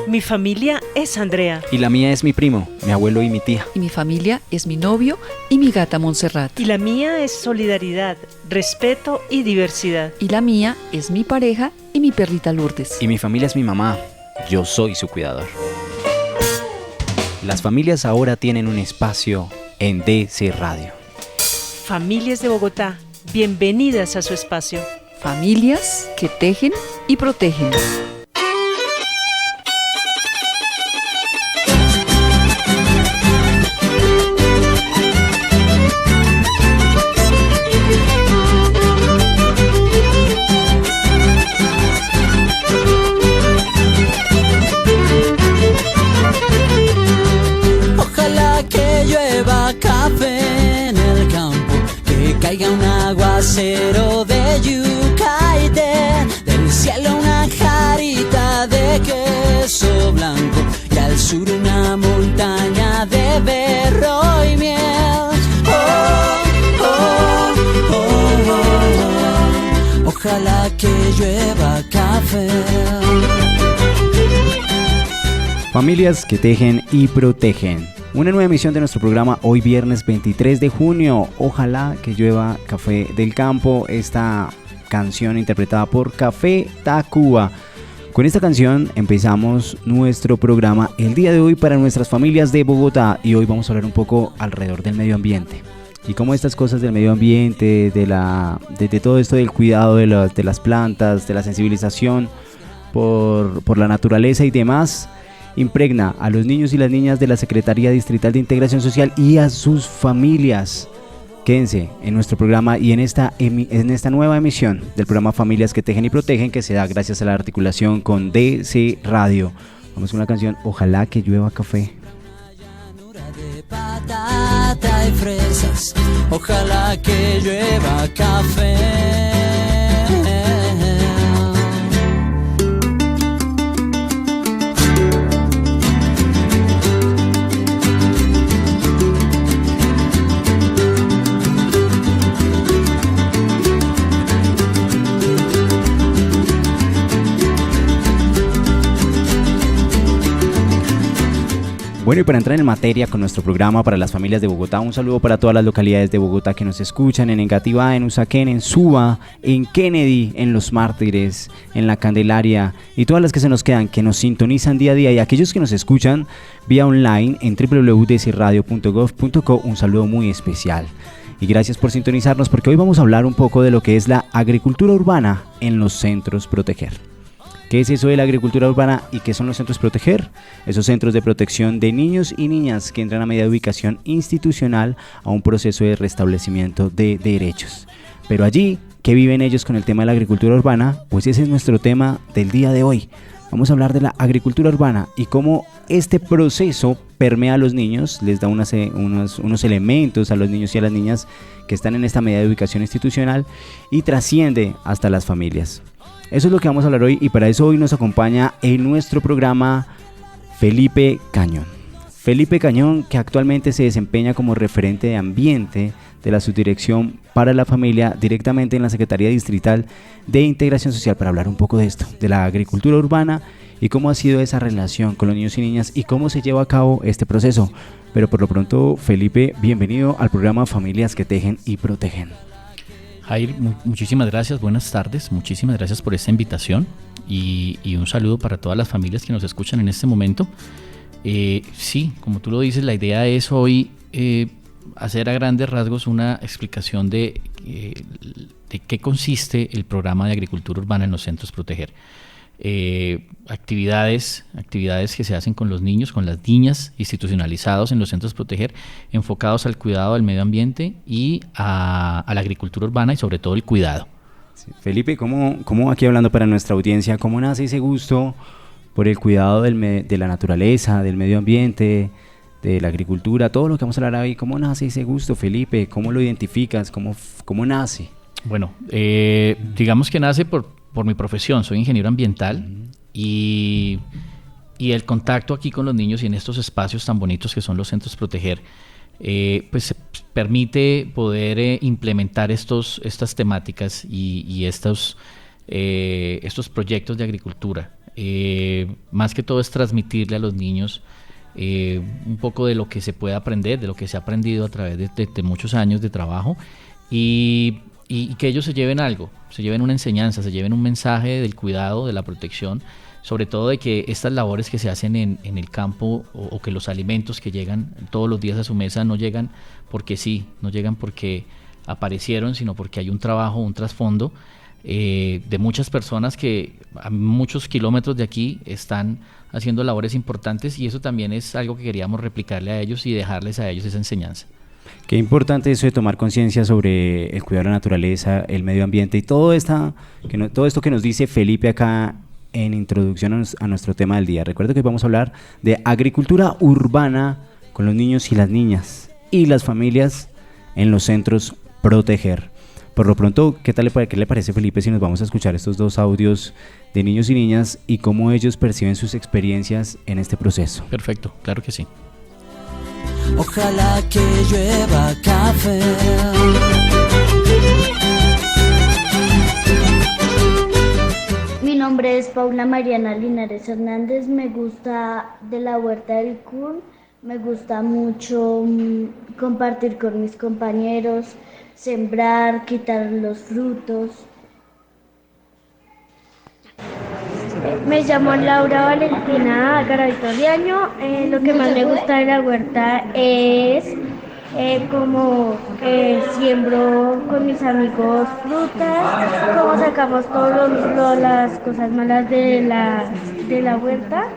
Mi familia es Andrea. Y la mía es mi primo, mi abuelo y mi tía. Y mi familia es mi novio y mi gata Montserrat. Y la mía es solidaridad, respeto y diversidad. Y la mía es mi pareja y mi perrita Lourdes. Y mi familia es mi mamá. Yo soy su cuidador. Las familias ahora tienen un espacio en DC Radio. Familias de Bogotá, bienvenidas a su espacio. Familias que tejen y protegen. Ojalá que llueva café en el campo, que caiga un aguacero de yuca y del cielo una jarita de queso blanco y al sur una montaña de berro y miel. Ojalá que llueva café. Familias que tejen y protegen. Una nueva emisión de nuestro programa hoy viernes 23 de junio. Ojalá que llueva café del campo. Esta canción interpretada por Café Tacuba. Con esta canción empezamos nuestro programa el día de hoy para nuestras familias de Bogotá. Y hoy vamos a hablar un poco alrededor del medio ambiente. Y cómo estas cosas del medio ambiente, de todo esto del cuidado de las plantas, de la sensibilización por la naturaleza y demás, impregna a los niños y las niñas de la Secretaría Distrital de Integración Social y a sus familias. Quédense en nuestro programa y en esta nueva emisión del programa Familias que Tejen y Protegen, que se da gracias a la articulación con DC Radio. Vamos con una canción, Ojalá que llueva café. Patata y fresas, ojalá que llueva café. Bueno, y para entrar en materia con nuestro programa para las familias de Bogotá, un saludo para todas las localidades de Bogotá que nos escuchan, en Engativá, en Usaquén, en Suba, en Kennedy, en Los Mártires, en La Candelaria y todas las que se nos quedan, que nos sintonizan día a día, y aquellos que nos escuchan vía online en www.dcradio.gov.co, un saludo muy especial. Y gracias por sintonizarnos, porque hoy vamos a hablar un poco de lo que es la agricultura urbana en los centros proteger. ¿Qué es eso de la agricultura urbana y qué son los centros proteger? Esos centros de protección de niños y niñas que entran a medida de ubicación institucional a un proceso de restablecimiento de derechos. Pero allí, ¿qué viven ellos con el tema de la agricultura urbana? Pues ese es nuestro tema del día de hoy. Vamos a hablar de la agricultura urbana y cómo este proceso permea a los niños, les da unos elementos a los niños y a las niñas que están en esta medida de ubicación institucional y trasciende hasta las familias. Eso es lo que vamos a hablar hoy, y para eso hoy nos acompaña en nuestro programa Felipe Cañón. Felipe Cañón, que actualmente se desempeña como referente de ambiente de la Subdirección para la Familia directamente en la Secretaría Distrital de Integración Social, para hablar un poco de esto, de la agricultura urbana y cómo ha sido esa relación con los niños y niñas y cómo se lleva a cabo este proceso. Pero por lo pronto, Felipe, bienvenido al programa Familias que Tejen y Protegen. Jair, muchísimas gracias, buenas tardes, muchísimas gracias por esta invitación y un saludo para todas las familias que nos escuchan en este momento. Sí, como tú lo dices, la idea es hoy hacer a grandes rasgos una explicación de qué consiste el programa de agricultura urbana en los centros proteger. Actividades que se hacen con los niños, con las niñas, institucionalizados en los centros proteger, enfocados al cuidado del medio ambiente y a la agricultura urbana y sobre todo el cuidado. Sí. Felipe, ¿cómo aquí hablando para nuestra audiencia, cómo nace ese gusto por el cuidado de la naturaleza, del medio ambiente, de la agricultura, todo lo que vamos a hablar hoy? ¿Cómo nace ese gusto, Felipe? ¿Cómo lo identificas? ¿Cómo nace? Bueno, digamos que nace por mi profesión, soy ingeniero ambiental y el contacto aquí con los niños y en estos espacios tan bonitos que son los centros proteger, pues permite poder implementar estas temáticas y estos estos proyectos de agricultura. Más que todo es transmitirle a los niños un poco de lo que se puede aprender, de lo que se ha aprendido a través de muchos años de trabajo, y que ellos se lleven algo, se lleven una enseñanza, se lleven un mensaje del cuidado, de la protección, sobre todo de que estas labores que se hacen en el campo, o que los alimentos que llegan todos los días a su mesa no llegan porque sí, no llegan porque aparecieron, sino porque hay un trabajo, un trasfondo de muchas personas que a muchos kilómetros de aquí están haciendo labores importantes, y eso también es algo que queríamos replicarle a ellos y dejarles a ellos esa enseñanza. Qué importante eso de tomar conciencia sobre el cuidado de la naturaleza, el medio ambiente y todo esto que nos dice Felipe acá en introducción a nuestro tema del día. Recuerdo que vamos a hablar de agricultura urbana con los niños y las niñas y las familias en los centros Proteger. Por lo pronto, ¿qué le parece, Felipe, si nos vamos a escuchar estos dos audios de niños y niñas y cómo ellos perciben sus experiencias en este proceso? Perfecto, claro que sí. Ojalá que llueva café. Mi nombre es Paula Mariana Linares Hernández, me gusta de la huerta del CUN, me gusta mucho compartir con mis compañeros, sembrar, quitar los frutos. Me llamo Laura Valentina Garavito Riaño. Lo que más me gusta de la huerta es como siembro con mis amigos frutas, como sacamos todas las cosas malas de la huerta,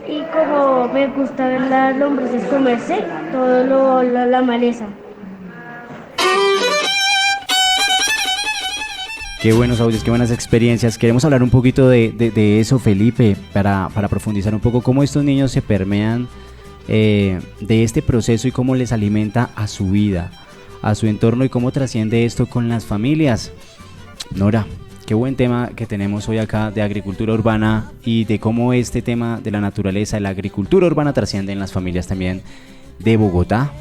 y como me gusta ver las lombrices comerse todo la maleza. Qué buenos audios, qué buenas experiencias. Queremos hablar un poquito de eso, Felipe, para profundizar un poco cómo estos niños se permean de este proceso y cómo les alimenta a su vida, a su entorno, y cómo trasciende esto con las familias. Nora, qué buen tema que tenemos hoy acá de agricultura urbana y de cómo este tema de la naturaleza, de la agricultura urbana, trasciende en las familias también de Bogotá.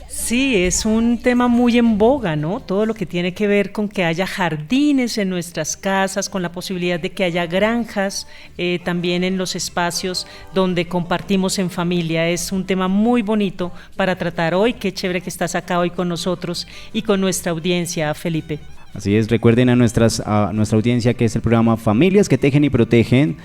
Sí, es un tema muy en boga, ¿no? Todo lo que tiene que ver con que haya jardines en nuestras casas, con la posibilidad de que haya granjas también en los espacios donde compartimos en familia. Es un tema muy bonito para tratar hoy. Qué chévere que estás acá hoy con nosotros y con nuestra audiencia, Felipe. Así es, recuerden a nuestra audiencia que es el programa Familias que Tejen y Protegen.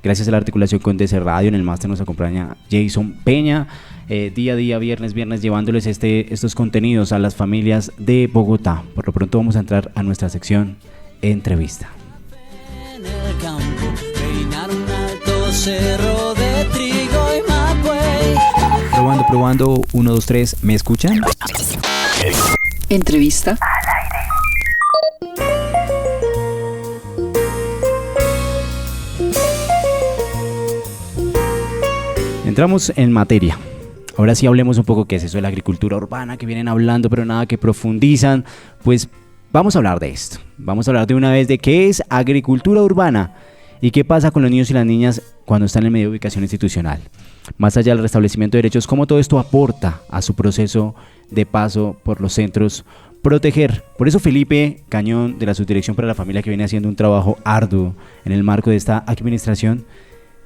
Gracias a la articulación con DC Radio, en el máster nos acompaña Jason Peña, día a día, viernes, llevándoles estos contenidos a las familias de Bogotá. Por lo pronto vamos a entrar a nuestra sección Entrevista. En el campo, peinar un alto cerro de trigo y mapuey. Probando, 1, 2, 3, ¿me escuchan? Entrevista. Entramos en materia. Ahora sí hablemos un poco qué es eso de la agricultura urbana que vienen hablando, pero nada que profundizan. Pues vamos a hablar de esto. Vamos a hablar de una vez de qué es agricultura urbana y qué pasa con los niños y las niñas cuando están en medio de ubicación institucional. Más allá del restablecimiento de derechos, cómo todo esto aporta a su proceso de paso por los centros Proteger. Por eso Felipe Cañón, de la Subdirección para la Familia, que viene haciendo un trabajo arduo en el marco de esta administración,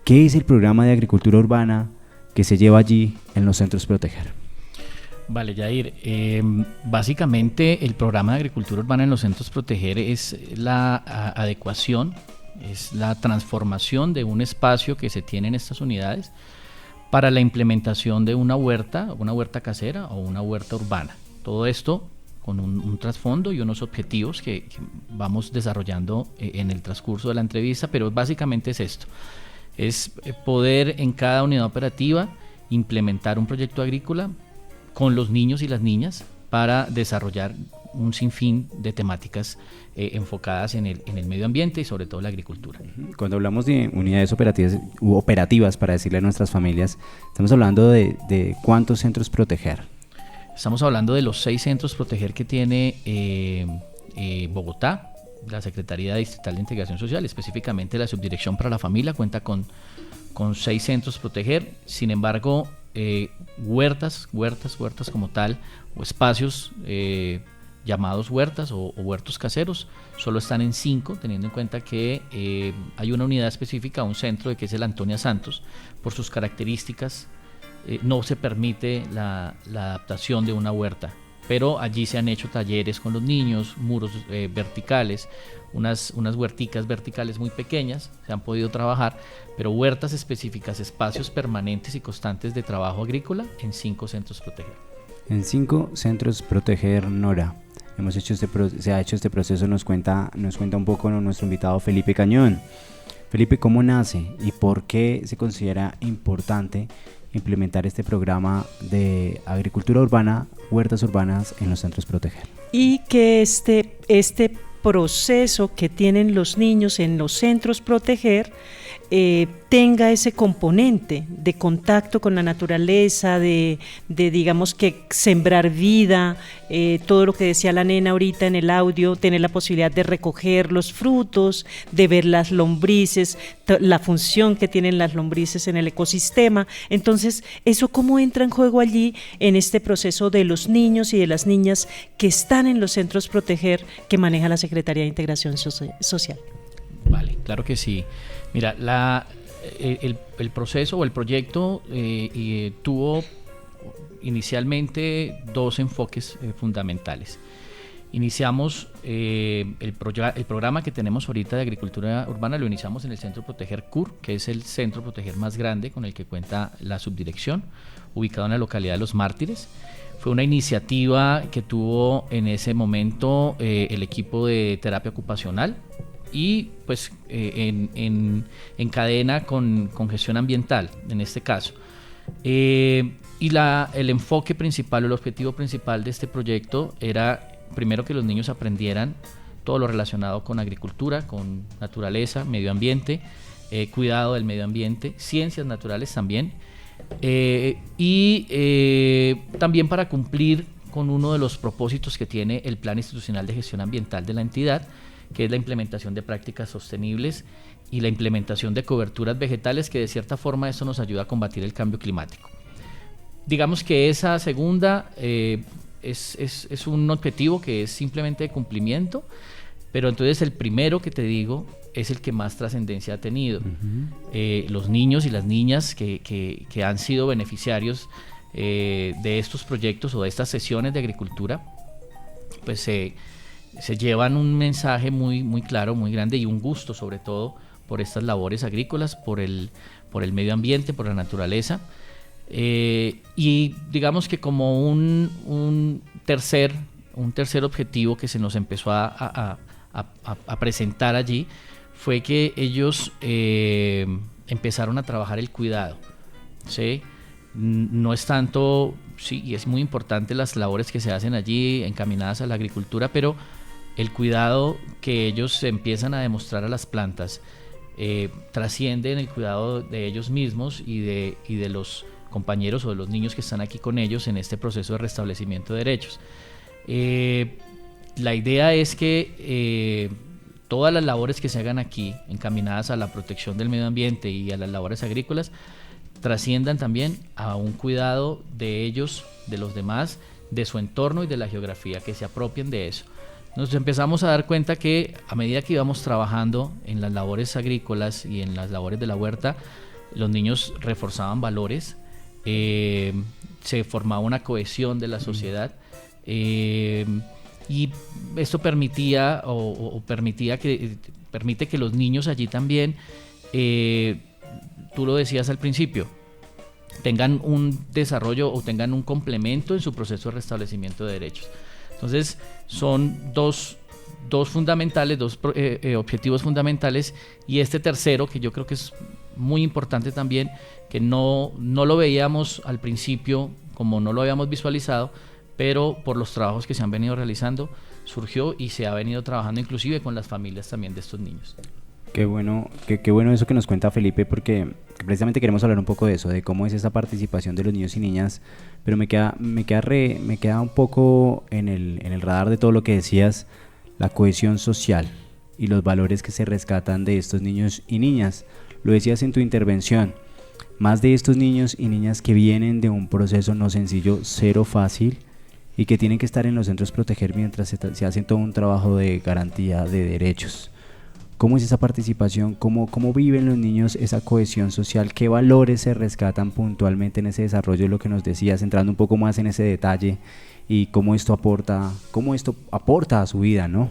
¿qué es el programa de agricultura urbana que se lleva allí en los centros Proteger? Vale, Yair. Básicamente el programa de agricultura urbana en los centros Proteger es la adecuación, es la transformación de un espacio que se tiene en estas unidades para la implementación de una huerta casera o una huerta urbana. Todo esto con un trasfondo y unos objetivos que vamos desarrollando en el transcurso de la entrevista, pero básicamente es esto. Es poder en cada unidad operativa implementar un proyecto agrícola con los niños y las niñas para desarrollar un sinfín de temáticas enfocadas en el medio ambiente y sobre todo la agricultura. Cuando hablamos de unidades operativas para decirle a nuestras familias, estamos hablando de ¿cuántos centros Proteger? Estamos hablando de los 6 centros Proteger que tiene Bogotá. La Secretaría Distrital de Integración Social, específicamente la Subdirección para la Familia, cuenta con 6 centros Proteger. Sin embargo, huertas como tal, o espacios llamados huertas o huertos caseros. Solo están en 5, teniendo en cuenta que hay una unidad específica, un centro que es el Antonia Santos. Por sus características no se permite la adaptación de una huerta, pero allí se han hecho talleres con los niños, muros verticales, unas huerticas verticales muy pequeñas, se han podido trabajar, pero huertas específicas, espacios permanentes y constantes de trabajo agrícola en 5 centros Proteger. En 5 centros Proteger, Nora. Se ha hecho este proceso, nos cuenta un poco nuestro invitado Felipe Cañón. Felipe, ¿cómo nace y por qué se considera importante implementar este programa de agricultura urbana, huertas urbanas en los centros Proteger? Y que este proceso que tienen los niños en los centros Proteger tenga ese componente de contacto con la naturaleza, de digamos que sembrar vida, todo lo que decía la nena ahorita en el audio, tener la posibilidad de recoger los frutos, de ver las lombrices, la función que tienen las lombrices en el ecosistema. Entonces, ¿eso cómo entra en juego allí en este proceso de los niños y de las niñas que están en los centros Proteger que maneja la Secretaría de Integración Social? Vale, claro que sí. Mira, el proceso o el proyecto tuvo inicialmente 2 enfoques fundamentales. Iniciamos el programa que tenemos ahorita de agricultura urbana, lo iniciamos en el Centro Proteger CUR, que es el centro Proteger más grande con el que cuenta la subdirección, ubicado en la localidad de Los Mártires. Fue una iniciativa que tuvo en ese momento el equipo de terapia ocupacional, y pues en cadena con gestión ambiental en este caso. Y el enfoque principal, el objetivo principal de este proyecto era primero que los niños aprendieran todo lo relacionado con agricultura, con naturaleza, medio ambiente, cuidado del medio ambiente, ciencias naturales también, y también para cumplir con uno de los propósitos que tiene el Plan Institucional de Gestión Ambiental de la entidad, que es la implementación de prácticas sostenibles y la implementación de coberturas vegetales, que de cierta forma esto nos ayuda a combatir el cambio climático. Digamos que esa segunda es un objetivo que es simplemente de cumplimiento, pero entonces el primero que te digo es el que más trascendencia ha tenido. Los niños y las niñas que han sido beneficiarios de estos proyectos o de estas sesiones de agricultura, pues se llevan un mensaje muy claro, muy grande, y un gusto sobre todo por estas labores agrícolas, por el medio ambiente, por la naturaleza, y digamos que como un tercer objetivo que se nos empezó a presentar allí fue que ellos empezaron a trabajar el cuidado, ¿sí? No es tanto, sí, y es muy importante las labores que se hacen allí encaminadas a la agricultura, pero el cuidado que ellos empiezan a demostrar a las plantas trasciende en el cuidado de ellos mismos y de los compañeros o de los niños que están aquí con ellos en este proceso de restablecimiento de derechos. La idea es que todas las labores que se hagan aquí encaminadas a la protección del medio ambiente y a las labores agrícolas trasciendan también a un cuidado de ellos, de los demás, de su entorno y de la geografía, que se apropien de eso. Nos empezamos a dar cuenta que a medida que íbamos trabajando en las labores agrícolas y en las labores de la huerta, los niños reforzaban valores, se formaba una cohesión de la sociedad, y esto permitía permite que los niños allí también, tú lo decías al principio, tengan un desarrollo o tengan un complemento en su proceso de restablecimiento de derechos. Entonces son dos objetivos fundamentales, y este tercero, que yo creo que es muy importante también, que no lo veíamos al principio, como no lo habíamos visualizado, pero por los trabajos que se han venido realizando surgió y se ha venido trabajando inclusive con las familias también de estos niños. Qué bueno eso que nos cuenta Felipe, porque precisamente queremos hablar un poco de eso, de cómo es esa participación de los niños y niñas, pero me queda un poco en el radar de todo lo que decías, la cohesión social y los valores que se rescatan de estos niños y niñas. Lo decías en tu intervención, más de estos niños y niñas que vienen de un proceso no sencillo, cero fácil, y que tienen que estar en los centros proteger mientras se hacen todo un trabajo de garantía de derechos. ¿Cómo es esa participación? ¿Cómo viven los niños esa cohesión social? ¿Qué valores se rescatan puntualmente en ese desarrollo? Lo que nos decías, entrando un poco más en ese detalle, y cómo esto aporta a su vida, ¿no?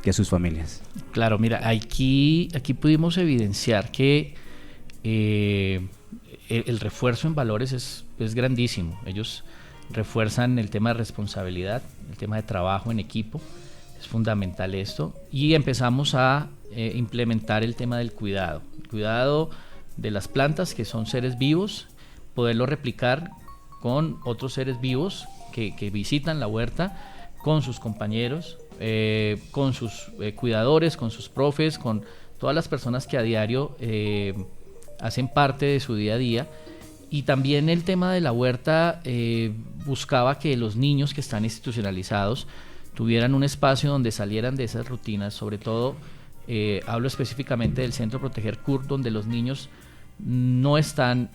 Y a sus familias. Claro, mira, aquí pudimos evidenciar que el refuerzo en valores es grandísimo. Ellos refuerzan el tema de responsabilidad, el tema de trabajo en equipo, es fundamental esto, y empezamos a implementar el tema del cuidado, el cuidado de las plantas, que son seres vivos, poderlo replicar con otros seres vivos que visitan la huerta, con sus compañeros, con sus cuidadores, con sus profes, con todas las personas que a diario hacen parte de su día a día. Y también el tema de la huerta buscaba que los niños que están institucionalizados tuvieran un espacio donde salieran de esas rutinas, sobre todo hablo específicamente del Centro Proteger CURT, donde los niños no están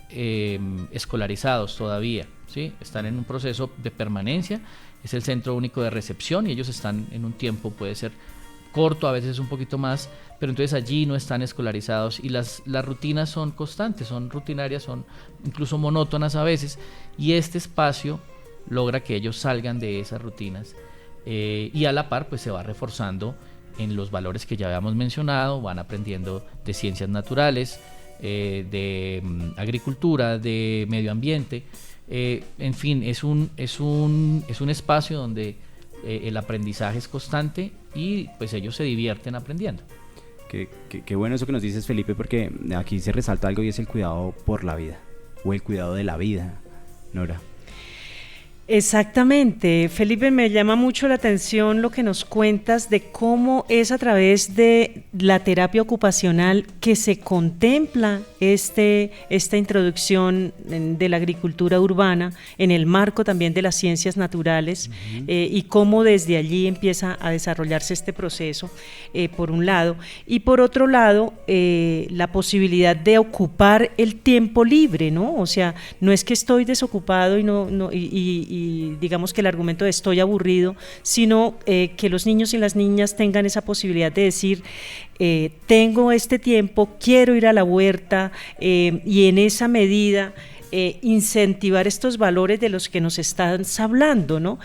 escolarizados todavía, ¿sí? Están en un proceso de permanencia, es el centro único de recepción y ellos están en un tiempo, puede ser corto, a veces un poquito más, pero entonces allí no están escolarizados y las rutinas son constantes, son rutinarias, son incluso monótonas a veces, y este espacio logra que ellos salgan de esas rutinas y a la par pues se va reforzando en los valores que ya habíamos mencionado, van aprendiendo de ciencias naturales, de agricultura, de medio ambiente, en fin, es un espacio donde el aprendizaje es constante y pues ellos se divierten aprendiendo. Qué bueno eso que nos dices, Felipe, porque aquí se resalta algo y es el cuidado por la vida, o el cuidado de la vida, Nora. Exactamente, Felipe, me llama mucho la atención lo que nos cuentas de cómo es a través de la terapia ocupacional que se contempla esta introducción de la agricultura urbana en el marco también de las ciencias naturales, y cómo desde allí empieza a desarrollarse este proceso, por un lado, y por otro lado la posibilidad de ocupar el tiempo libre, ¿no? O sea, no es que estoy desocupado y digamos que el argumento de estoy aburrido, sino que los niños y las niñas tengan esa posibilidad de decir tengo este tiempo, quiero ir a la huerta, y en esa medida incentivar estos valores de los que nos están hablando, ¿no?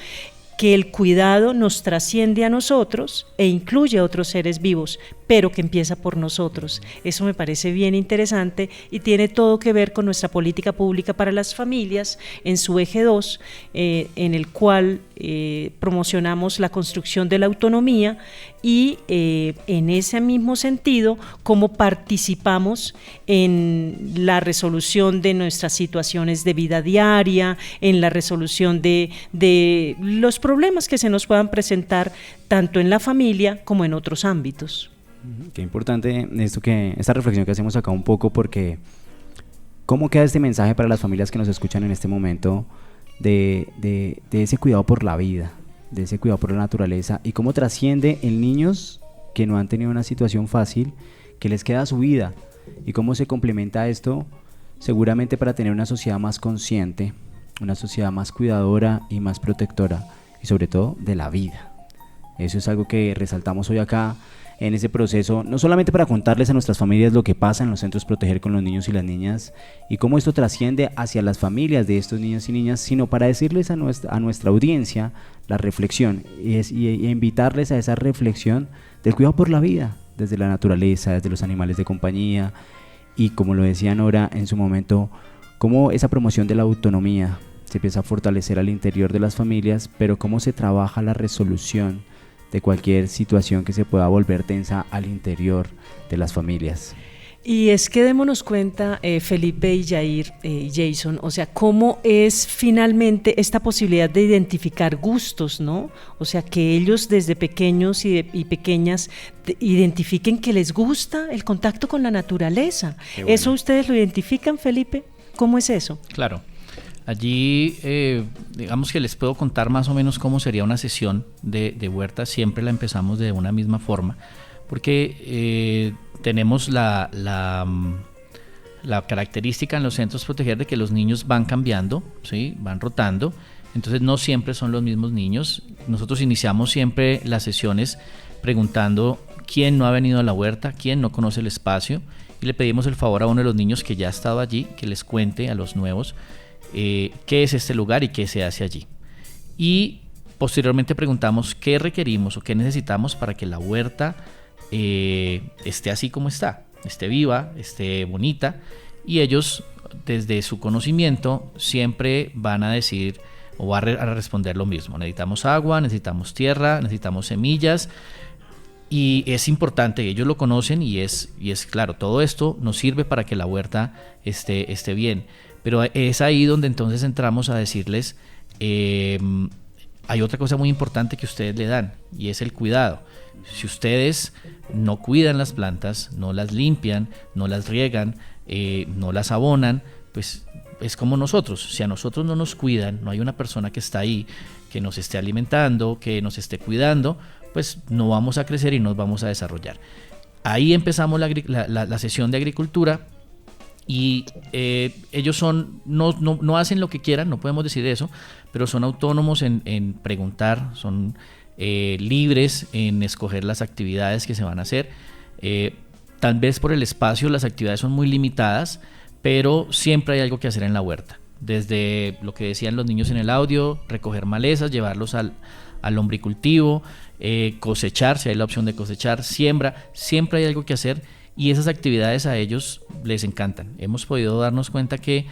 Que el cuidado nos trasciende a nosotros e incluye a otros seres vivos, pero que empieza por nosotros. Eso me parece bien interesante y tiene todo que ver con nuestra política pública para las familias en su eje 2, en el cual promocionamos la construcción de la autonomía y en ese mismo sentido, cómo participamos en la resolución de nuestras situaciones de vida diaria, en la resolución de los problemas que se nos puedan presentar tanto en la familia como en otros ámbitos. Qué importante esta reflexión que hacemos acá un poco, porque ¿cómo queda este mensaje para las familias que nos escuchan en este momento de ese cuidado por la vida, de ese cuidado por la naturaleza, y cómo trasciende en niños que no han tenido una situación fácil, que les queda su vida, y cómo se complementa esto seguramente para tener una sociedad más consciente, una sociedad más cuidadora y más protectora, y sobre todo de la vida? Eso es algo que resaltamos hoy acá en ese proceso, no solamente para contarles a nuestras familias lo que pasa en los centros Proteger con los niños y las niñas y cómo esto trasciende hacia las familias de estos niños y niñas, sino para decirles a nuestra audiencia la reflexión y invitarles a esa reflexión del cuidado por la vida, desde la naturaleza, desde los animales de compañía, y como lo decía Nora en su momento, cómo esa promoción de la autonomía se empieza a fortalecer al interior de las familias, pero cómo se trabaja la resolución de cualquier situación que se pueda volver tensa al interior de las familias. Y es que démonos cuenta, Felipe y Jair, Jason, o sea, cómo es finalmente esta posibilidad de identificar gustos, ¿no? O sea, que ellos desde pequeños y pequeñas identifiquen que les gusta el contacto con la naturaleza. Bueno. ¿Eso ustedes lo identifican, Felipe? ¿Cómo es eso? Claro. Allí, digamos que les puedo contar más o menos cómo sería una sesión de huerta. Siempre la empezamos de una misma forma, porque tenemos la característica en los centros Proteger de que los niños van cambiando, ¿sí? Van rotando, Entonces no siempre son los mismos niños. Nosotros iniciamos siempre las sesiones preguntando quién no ha venido a la huerta, quién no conoce el espacio, y le pedimos el favor a uno de los niños que ya ha estado allí, que les cuente a los nuevos qué es este lugar y qué se hace allí. Y posteriormente preguntamos qué requerimos o qué necesitamos para que la huerta esté así como está, esté viva, esté bonita, y ellos desde su conocimiento siempre van a decir o van a responder lo mismo: necesitamos agua, necesitamos tierra, necesitamos semillas. Y es importante, ellos lo conocen y es claro, todo esto nos sirve para que la huerta esté bien. Pero es ahí donde entonces entramos a decirles, hay otra cosa muy importante que ustedes le dan, y es el cuidado. Si ustedes no cuidan las plantas, no las limpian, no las riegan, no las abonan, pues es como nosotros. Si a nosotros no nos cuidan, no hay una persona que está ahí, que nos esté alimentando, que nos esté cuidando, pues no vamos a crecer y nos vamos a desarrollar. Ahí empezamos la sesión de agricultura, y ellos no hacen lo que quieran, no podemos decir eso, pero son autónomos en preguntar, son libres en escoger las actividades que se van a hacer. Tal vez por el espacio las actividades son muy limitadas, pero siempre hay algo que hacer en la huerta. Desde lo que decían los niños en el audio, recoger malezas, llevarlos al lombricultivo, cosechar, si hay la opción de cosechar, siembra, siempre hay algo que hacer, y esas actividades a ellos les encantan. Hemos podido darnos cuenta que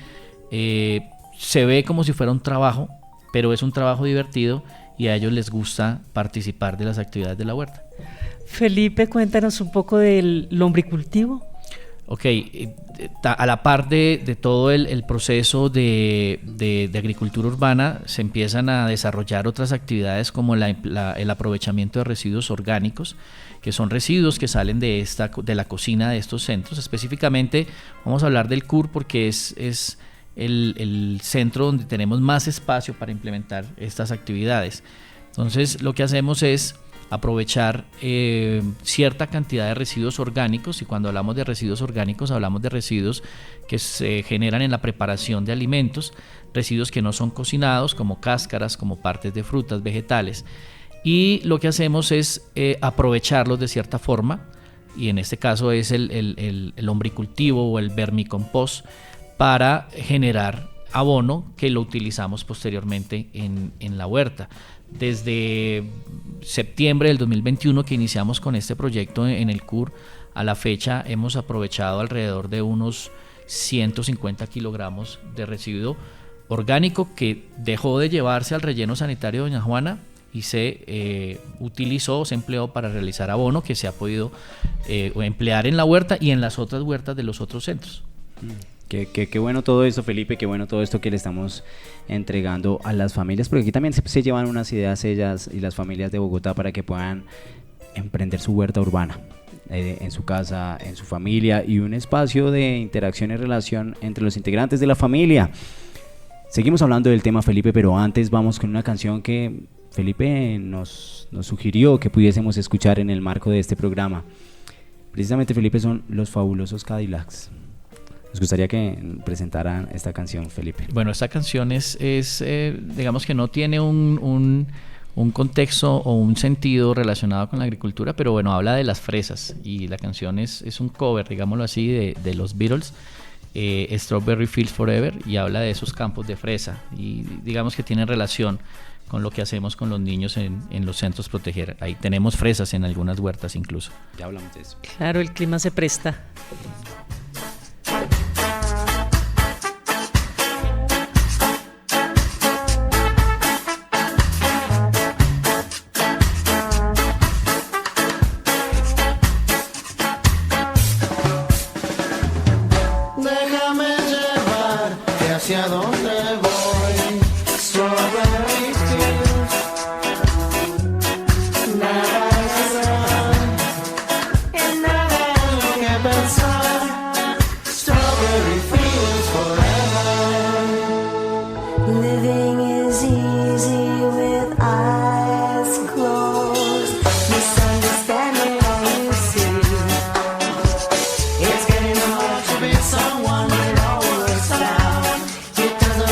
se ve como si fuera un trabajo, pero es un trabajo divertido, y a ellos les gusta participar de las actividades de la huerta. Felipe, cuéntanos un poco del lombricultivo. Ok, a la par de todo el proceso de agricultura urbana, se empiezan a desarrollar otras actividades como el aprovechamiento de residuos orgánicos, que son residuos que salen de la cocina de estos centros. Específicamente vamos a hablar del CUR porque es el centro donde tenemos más espacio para implementar estas actividades. Entonces lo que hacemos es aprovechar cierta cantidad de residuos orgánicos, y cuando hablamos de residuos orgánicos hablamos de residuos que se generan en la preparación de alimentos, residuos que no son cocinados, como cáscaras, como partes de frutas, vegetales, y lo que hacemos es aprovecharlos de cierta forma, y en este caso es el lombricultivo o el vermicompost, para generar abono que lo utilizamos posteriormente en la huerta. Desde septiembre del 2021 que iniciamos con este proyecto en el CUR, a la fecha hemos aprovechado alrededor de unos 150 kilogramos de residuo orgánico que dejó de llevarse al relleno sanitario de Doña Juana y se utilizó, se empleó para realizar abono que se ha podido emplear en la huerta y en las otras huertas de los otros centros. Qué bueno todo esto, Felipe, qué bueno todo esto que le estamos entregando a las familias, porque aquí también se llevan unas ideas ellas y las familias de Bogotá para que puedan emprender su huerta urbana en su casa, en su familia, y un espacio de interacción y relación entre los integrantes de la familia. Seguimos hablando del tema, Felipe, pero antes vamos con una canción que Felipe nos sugirió que pudiésemos escuchar en el marco de este programa. Precisamente, Felipe, son Los Fabulosos Cadillacs. Nos gustaría que presentaran esta canción, Felipe. Bueno, esta canción es digamos que no tiene un contexto o un sentido relacionado con la agricultura, pero bueno, habla de las fresas, y la canción es un cover, digámoslo así, de los Beatles, Strawberry Fields Forever, y habla de esos campos de fresa, y digamos que tiene relación con lo que hacemos con los niños en los centros proteger. Ahí tenemos fresas en algunas huertas incluso. Ya hablamos de eso. Claro, el clima se presta. Hacia donde voy, Strawberry Fields, nada es y nada que pensar, Strawberry Fields forever. Living is easy with eyes closed, misunderstanding all you see. It's getting hard to be someone that always found. It doesn't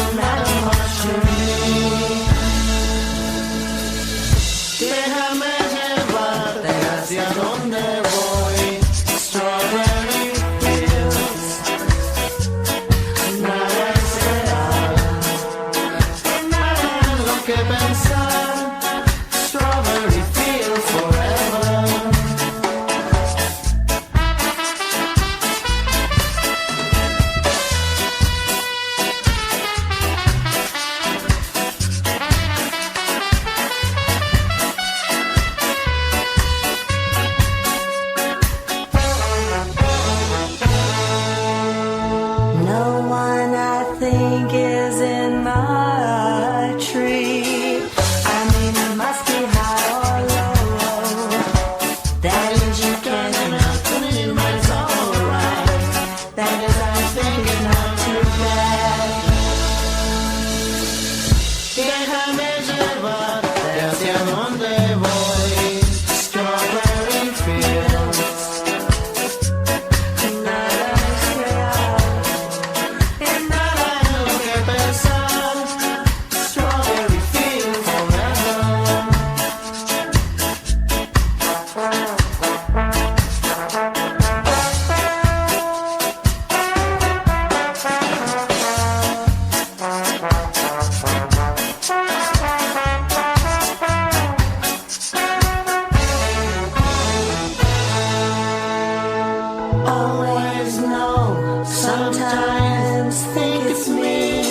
always know, sometimes think it's me.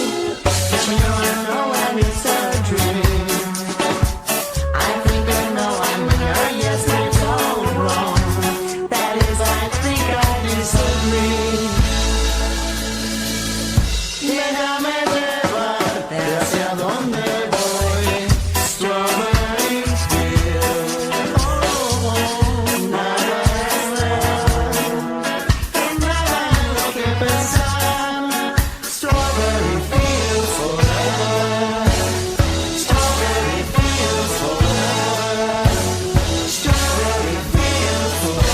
But you know when it's a dream. I think I know I'm here, yes, it's all wrong. That is, I think I disagree. Déjame llevarte hacia donde voy. Strawberry fields. Nada es real. Nada en lo que pensar. Strawberry fields forever. Strawberry fields forever. Strawberry fields forever.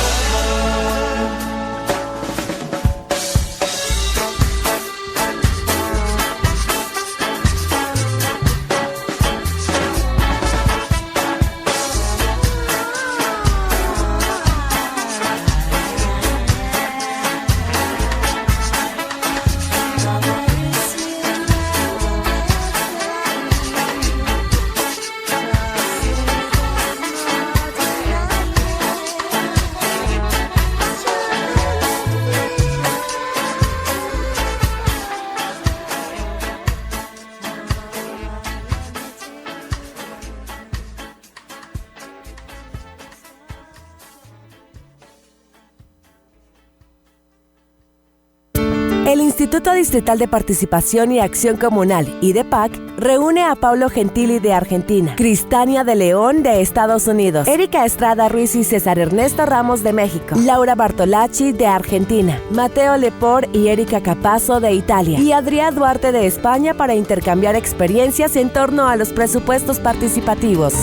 El Instituto Distrital de Participación y Acción Comunal, IDEPAC, reúne a Paulo Gentili de Argentina, Cristania de León de Estados Unidos, Erika Estrada Ruiz y César Ernesto Ramos de México, Laura Bartolacci de Argentina, Mateo Lepor y Erika Capazo de Italia y Adrián Duarte de España para intercambiar experiencias en torno a los presupuestos participativos.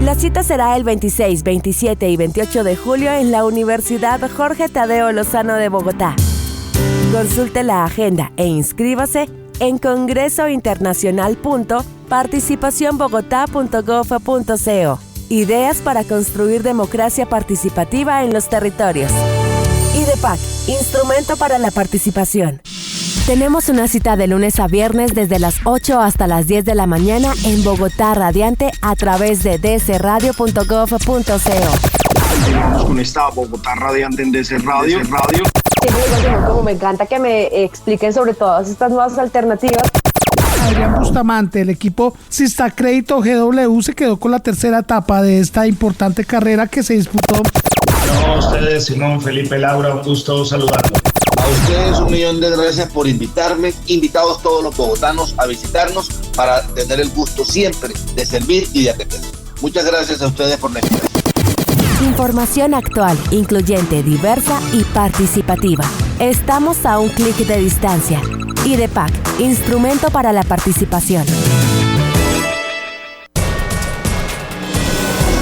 La cita será el 26, 27 y 28 de julio en la Universidad Jorge Tadeo Lozano de Bogotá. Consulte la agenda e inscríbase en congresointernacional.participacionbogotá.gov.co. Ideas para construir democracia participativa en los territorios. IDEPAC, Instrumento para la Participación. Tenemos una cita de lunes a viernes desde las 8 hasta las 10 de la mañana en Bogotá Radiante a través de dsradio.gov.co. Seguimos con esta Bogotá Radiante en DC Radio. Como me encanta que me expliquen sobre todas estas nuevas alternativas. Adrián Bustamante, el equipo Sista Crédito GW se quedó con la tercera etapa de esta importante carrera que se disputó. A ustedes, Simón, Felipe, Laura, un gusto saludarlos. A ustedes 1.000.000 de gracias por invitarme, invitados todos los bogotanos a visitarnos para tener el gusto siempre de servir y de atender. Muchas gracias a ustedes por la invitación. Información actual, incluyente, diversa y participativa. Estamos a un clic de distancia. IDEPAC, Instrumento para la Participación.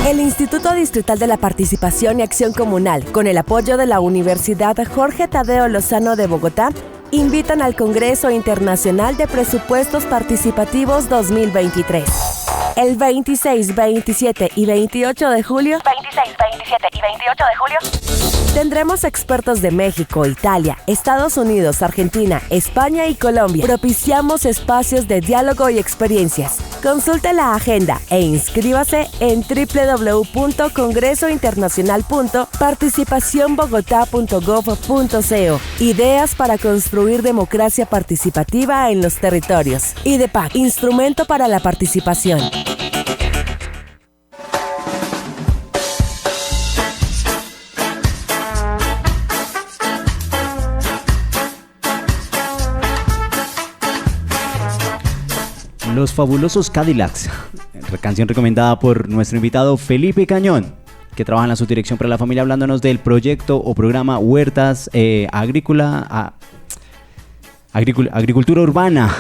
El Instituto Distrital de la Participación y Acción Comunal, con el apoyo de la Universidad Jorge Tadeo Lozano de Bogotá, invitan al Congreso Internacional de Presupuestos Participativos 2023. El 26, 27 y 28 de julio. Tendremos expertos de México, Italia, Estados Unidos, Argentina, España y Colombia. Propiciamos espacios de diálogo y experiencias. Consulte la agenda e inscríbase en www.congresointernacional.participacionbogotá.gov.co. Ideas para construir democracia participativa en los territorios. IDEPAC, Instrumento para la Participación. Los Fabulosos Cadillacs, canción recomendada por nuestro invitado Felipe Cañón, que trabaja en la Subdirección para la Familia, hablándonos del proyecto o programa Huertas Agricultura Urbana.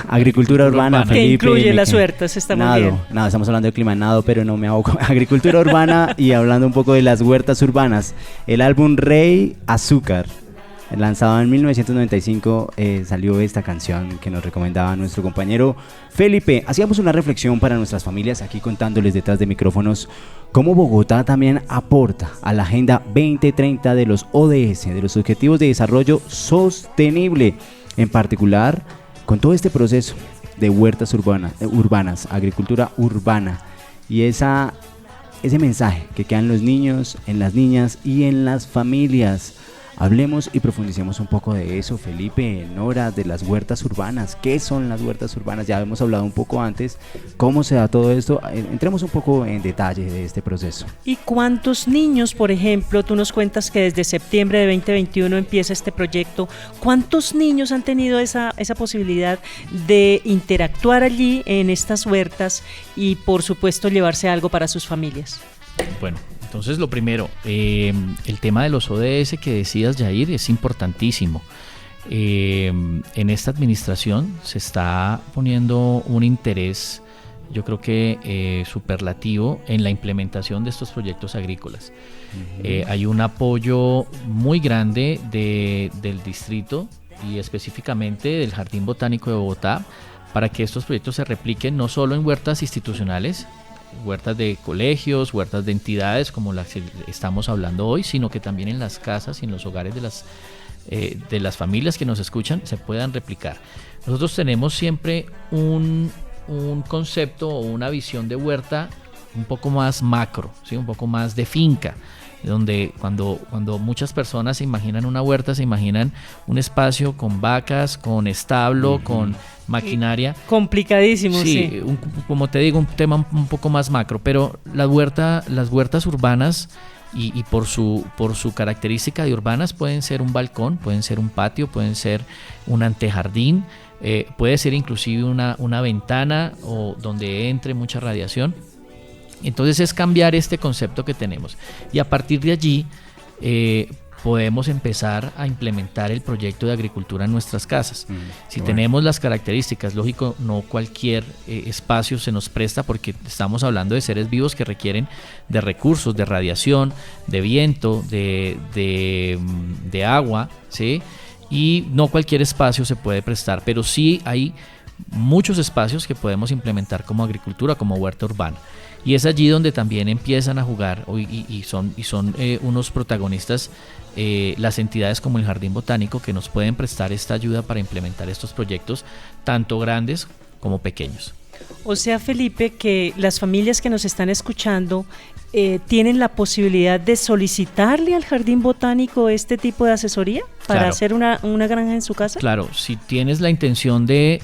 Que Felipe, incluye las huertas, está muy bien. Nada, estamos hablando de clima, nado, pero no me ahogo. Agricultura Urbana y hablando un poco de las huertas urbanas. El álbum Rey Azúcar, lanzado en 1995, salió esta canción que nos recomendaba nuestro compañero Felipe. Hacíamos una reflexión para nuestras familias aquí contándoles detrás de micrófonos cómo Bogotá también aporta a la Agenda 2030 de los ODS, de los Objetivos de Desarrollo Sostenible, en particular con todo este proceso de huertas urbanas, agricultura urbana y esa ese mensaje que queda en los niños, en las niñas y en las familias. Hablemos y profundicemos un poco de eso, Felipe, Nora, de las huertas urbanas. ¿Qué son las huertas urbanas? Ya hemos hablado un poco antes. ¿Cómo se da todo esto? Entremos un poco en detalle de este proceso. ¿Y cuántos niños, por ejemplo, tú nos cuentas que desde septiembre de 2021 empieza este proyecto? ¿Cuántos niños han tenido esa posibilidad de interactuar allí en estas huertas y, por supuesto, llevarse algo para sus familias? Bueno, entonces lo primero, el tema de los ODS que decías, Yair, es importantísimo. En esta administración se está poniendo un interés, yo creo que superlativo, en la implementación de estos proyectos agrícolas. Hay un apoyo muy grande del distrito y específicamente del Jardín Botánico de Bogotá para que estos proyectos se repliquen no solo en huertas institucionales, huertas de colegios, huertas de entidades como las que estamos hablando hoy, sino que también en las casas y en los hogares de las familias que nos escuchan se puedan replicar. Nosotros tenemos siempre un concepto o una visión de huerta un poco más macro, ¿sí? Un poco más de finca, donde cuando muchas personas se imaginan una huerta, se imaginan un espacio con vacas, con establo, con maquinaria. Complicadísimo, sí. Como te digo, un tema un poco más macro, pero las huertas urbanas y por su característica de urbanas pueden ser un balcón, pueden ser un patio, pueden ser un antejardín, puede ser inclusive una ventana o donde entre mucha radiación. Entonces es cambiar este concepto que tenemos y a partir de allí podemos empezar a implementar el proyecto de agricultura en nuestras casas. Si tenemos las características, lógico, no cualquier espacio se nos presta porque estamos hablando de seres vivos que requieren de recursos, de radiación, de viento, de agua, ¿sí? Y no cualquier espacio se puede prestar, pero sí hay muchos espacios que podemos implementar como agricultura, como huerta urbana. Y es allí donde también empiezan a jugar y son unos protagonistas las entidades como el Jardín Botánico que nos pueden prestar esta ayuda para implementar estos proyectos tanto grandes como pequeños. O sea, Felipe, que las familias que nos están escuchando tienen la posibilidad de solicitarle al Jardín Botánico este tipo de asesoría para hacer una granja en su casa. Claro, si tienes la intención de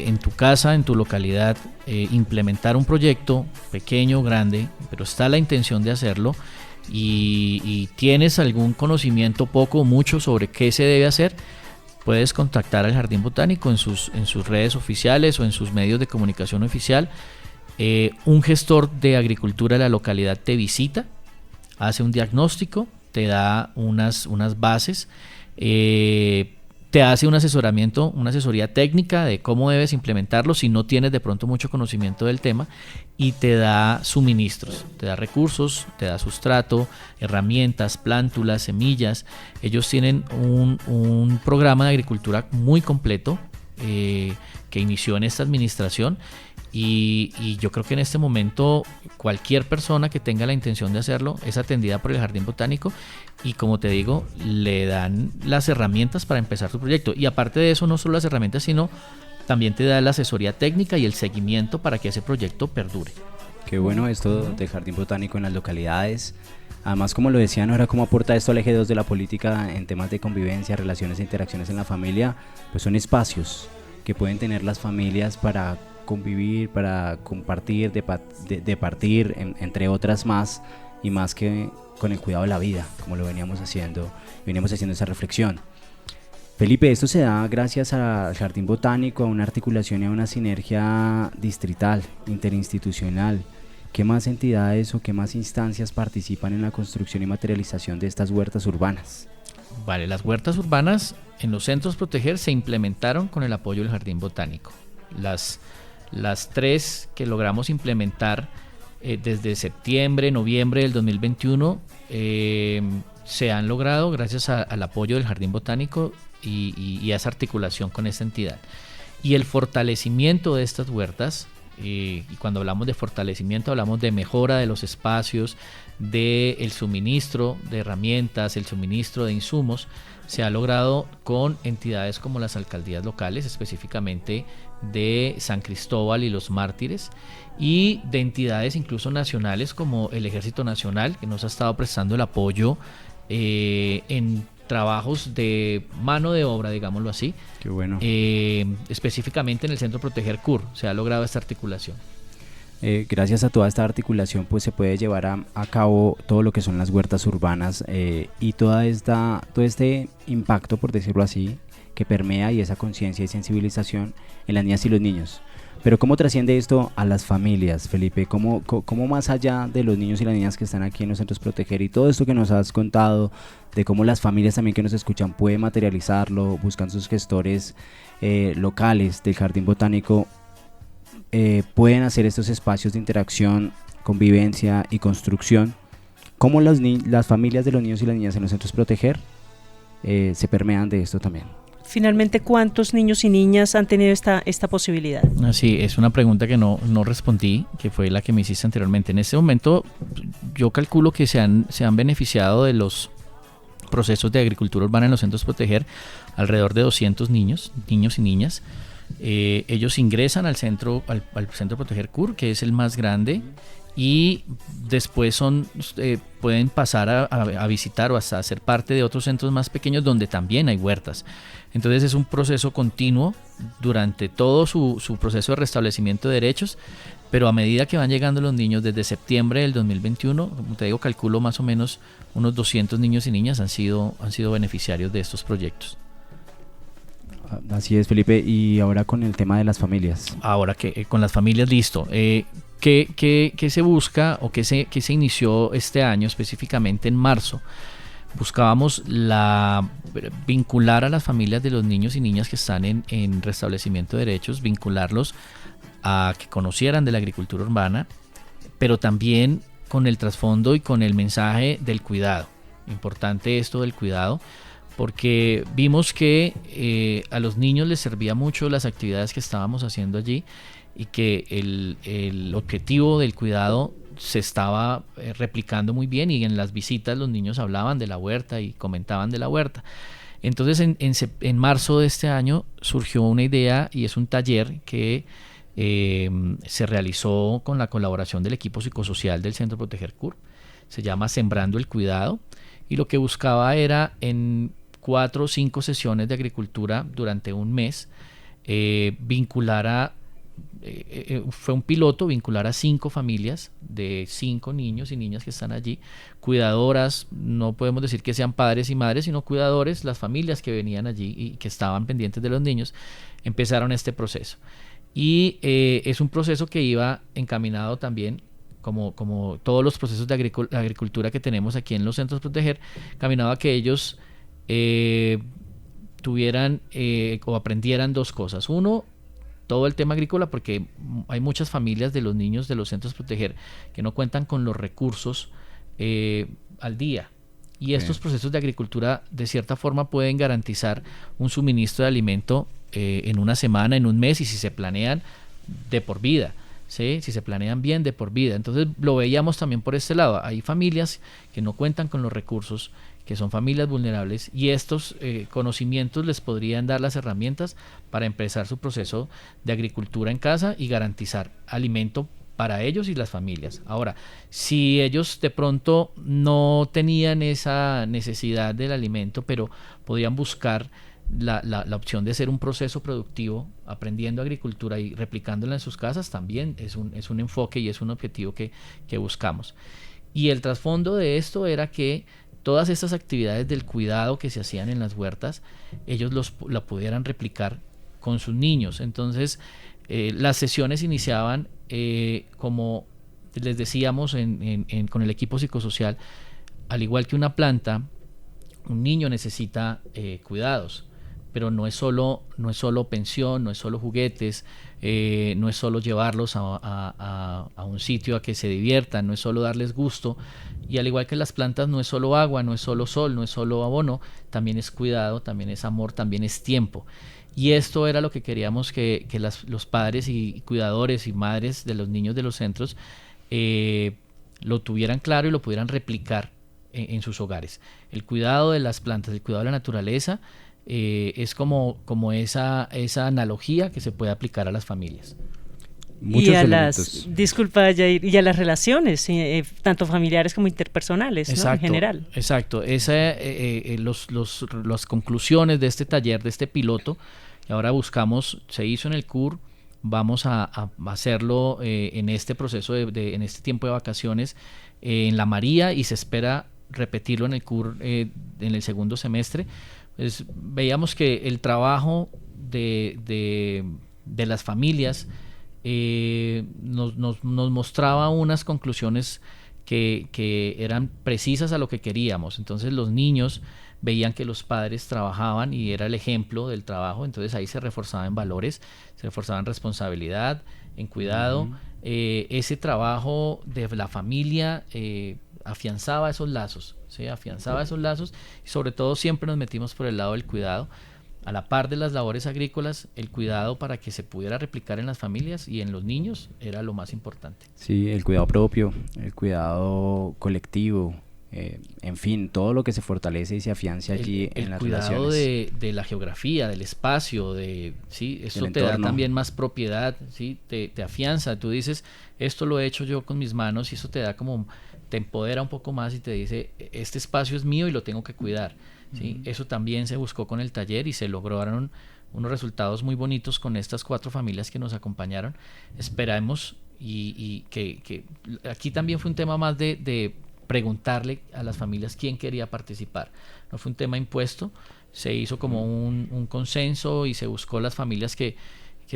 en tu casa, en tu localidad, implementar un proyecto pequeño o grande, pero está la intención de hacerlo y tienes algún conocimiento poco o mucho sobre qué se debe hacer, puedes contactar al Jardín Botánico en sus redes oficiales o en sus medios de comunicación oficial. Un gestor de agricultura de la localidad te visita, hace un diagnóstico, te da unas bases, te hace un asesoramiento, una asesoría técnica de cómo debes implementarlo si no tienes de pronto mucho conocimiento del tema y te da suministros, te da recursos, te da sustrato, herramientas, plántulas, semillas. Ellos tienen un programa de agricultura muy completo que inició en esta administración y yo creo que en este momento cualquier persona que tenga la intención de hacerlo es atendida por el Jardín Botánico y como te digo, le dan las herramientas para empezar su proyecto y aparte de eso no solo las herramientas sino también te da la asesoría técnica y el seguimiento para que ese proyecto perdure. Qué bueno esto del Jardín Botánico en las localidades. Además, como lo decía Nora, cómo aporta esto al eje 2 de la política en temas de convivencia, relaciones e interacciones en la familia, pues son espacios que pueden tener las familias para convivir, para compartir, de partir, entre otras más, y más que con el cuidado de la vida, como lo veníamos haciendo esa reflexión. Felipe, esto se da gracias al Jardín Botánico, a una articulación y a una sinergia distrital, interinstitucional. ¿Qué más entidades o qué más instancias participan en la construcción y materialización de estas huertas urbanas? Vale, las huertas urbanas en los centros proteger se implementaron con el apoyo del Jardín Botánico. Las tres que logramos implementar desde septiembre, noviembre del 2021 se han logrado gracias al apoyo del Jardín Botánico y a esa articulación con esta entidad. Y el fortalecimiento de estas huertas, y cuando hablamos de fortalecimiento hablamos de mejora de los espacios, del suministro de herramientas, el suministro de insumos, se ha logrado con entidades como las alcaldías locales, específicamente de San Cristóbal y los Mártires, y de entidades incluso nacionales como el Ejército Nacional, que nos ha estado prestando el apoyo en trabajos de mano de obra, digámoslo así. Qué bueno. Específicamente en el Centro Proteger CUR se ha logrado esta articulación. Gracias a toda esta articulación pues se puede llevar a cabo todo lo que son las huertas urbanas y todo este impacto, por decirlo así, que permea, y esa conciencia y sensibilización en las niñas y los niños. Pero ¿cómo trasciende esto a las familias, Felipe? ¿Cómo más allá de los niños y las niñas que están aquí en los centros Proteger y todo esto que nos has contado, de cómo las familias también que nos escuchan pueden materializarlo, buscan sus gestores locales del Jardín Botánico, pueden hacer estos espacios de interacción, convivencia y construcción? ¿Cómo las familias de los niños y las niñas en los centros Proteger se permean de esto también? Finalmente, ¿cuántos niños y niñas han tenido esta posibilidad? Sí, es una pregunta que no respondí, que fue la que me hiciste anteriormente. En este momento yo calculo que se han beneficiado de los procesos de agricultura urbana en los centros Proteger alrededor de 200 niños y niñas. Ellos ingresan al centro Proteger CUR, que es el más grande, y después pueden pasar a visitar o hasta ser parte de otros centros más pequeños donde también hay huertas. Entonces es un proceso continuo durante todo su proceso de restablecimiento de derechos, pero a medida que van llegando los niños desde septiembre del 2021, como te digo, calculo más o menos unos 200 niños y niñas han sido beneficiarios de estos proyectos. Así es, Felipe. Y ahora con el tema de las familias. Ahora que con las familias, listo. ¿Qué se busca o qué se inició este año, específicamente en marzo? Buscábamos vincular a las familias de los niños y niñas que están en restablecimiento de derechos, vincularlos a que conocieran de la agricultura urbana, pero también con el trasfondo y con el mensaje del cuidado. Importante esto del cuidado, porque vimos que a los niños les servía mucho las actividades que estábamos haciendo allí, y que el objetivo del cuidado se estaba replicando muy bien, y en las visitas los niños hablaban de la huerta y comentaban de la huerta. Entonces en marzo de este año surgió una idea, y es un taller que se realizó con la colaboración del equipo psicosocial del Centro Proteger CUR. Se llama Sembrando el Cuidado, y lo que buscaba era en 4 o 5 sesiones de agricultura durante un mes fue un piloto, vincular a 5 familias de 5 niños y niñas que están allí, cuidadoras, no podemos decir que sean padres y madres, sino cuidadores, las familias que venían allí y que estaban pendientes de los niños, empezaron este proceso. Y es un proceso que iba encaminado también, como todos los procesos de agricultura que tenemos aquí en los centros Proteger, encaminado a que ellos tuvieran o aprendieran 2 cosas. Uno, todo el tema agrícola, porque hay muchas familias de los niños de los centros Proteger que no cuentan con los recursos al día, y estos procesos de agricultura de cierta forma pueden garantizar un suministro de alimento en una semana, en un mes, y si se planean de por vida, ¿sí? Si se planean bien, de por vida. Entonces lo veíamos también por este lado. Hay familias que no cuentan con los recursos, que son familias vulnerables, y estos conocimientos les podrían dar las herramientas para empezar su proceso de agricultura en casa y garantizar alimento para ellos y las familias. Ahora, si ellos de pronto no tenían esa necesidad del alimento, pero podían buscar la opción de hacer un proceso productivo aprendiendo agricultura y replicándola en sus casas, también es un enfoque y es un objetivo que buscamos. Y el trasfondo de esto era que todas estas actividades del cuidado que se hacían en las huertas, ellos la pudieran replicar con sus niños. Entonces las sesiones iniciaban como les decíamos con el equipo psicosocial, al igual que una planta, un niño necesita cuidados, pero no es solo pensión, no es solo juguetes, no es solo llevarlos a un sitio a que se diviertan, no es solo darles gusto. Y al igual que las plantas, no es solo agua, no es solo sol, no es solo abono, también es cuidado, también es amor, también es tiempo. Y esto era lo que queríamos que los padres y cuidadores y madres de los niños de los centros lo tuvieran claro y lo pudieran replicar en sus hogares. El cuidado de las plantas, el cuidado de la naturaleza, es como esa analogía que se puede aplicar a las familias. Y a disculpa Jair, y a las relaciones, tanto familiares como interpersonales, ¿no? En general. Exacto, las conclusiones de este taller, de este piloto, que ahora buscamos, se hizo en el CUR, vamos a hacerlo en este proceso, en este tiempo de vacaciones, en La María, y se espera repetirlo en el CUR en el segundo semestre. Pues veíamos que el trabajo de las familias nos mostraba unas conclusiones que eran precisas a lo que queríamos. Entonces los niños veían que los padres trabajaban y era el ejemplo del trabajo, entonces ahí se reforzaba en valores, se reforzaba en responsabilidad, en cuidado. Ese trabajo de la familia afianzaba esos lazos, ¿sí? Afianzaba esos lazos, y sobre todo siempre nos metimos por el lado del cuidado, a la par de las labores agrícolas. El cuidado para que se pudiera replicar en las familias y en los niños era lo más importante. Sí, el cuidado propio, el cuidado colectivo, en fin, todo lo que se fortalece y se afianza allí en las relaciones. El cuidado de la geografía, del espacio, ¿sí? Eso te da también más propiedad, ¿sí? Te afianza, tú dices, esto lo he hecho yo con mis manos, y eso te da te empodera un poco más y te dice, este espacio es mío y lo tengo que cuidar, ¿sí? Eso también se buscó con el taller y se lograron unos resultados muy bonitos con estas 4 familias que nos acompañaron. Esperamos y que aquí también fue un tema más de preguntarle a las familias quién quería participar. No fue un tema impuesto, se hizo como un consenso y se buscó las familias que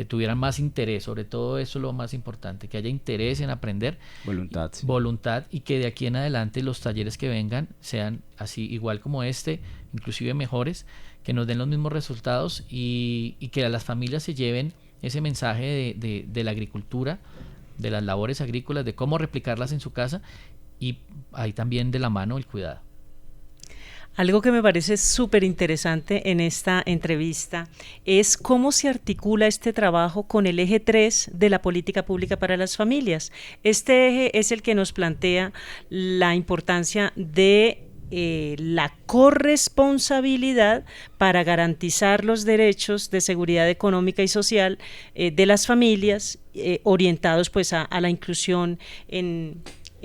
tuvieran más interés, sobre todo eso es lo más importante, que haya interés en aprender, voluntad, sí. Voluntad, y que de aquí en adelante los talleres que vengan sean así igual como inclusive mejores, que nos den los mismos resultados y que a las familias se lleven ese mensaje de la agricultura, de las labores agrícolas, de cómo replicarlas en su casa, y ahí también de la mano el cuidado. Algo que me parece súper interesante en esta entrevista es cómo se articula este trabajo con el eje 3 de la política pública para las familias. Este eje es el que nos plantea la importancia de la corresponsabilidad para garantizar los derechos de seguridad económica y social de las familias, orientados pues a la inclusión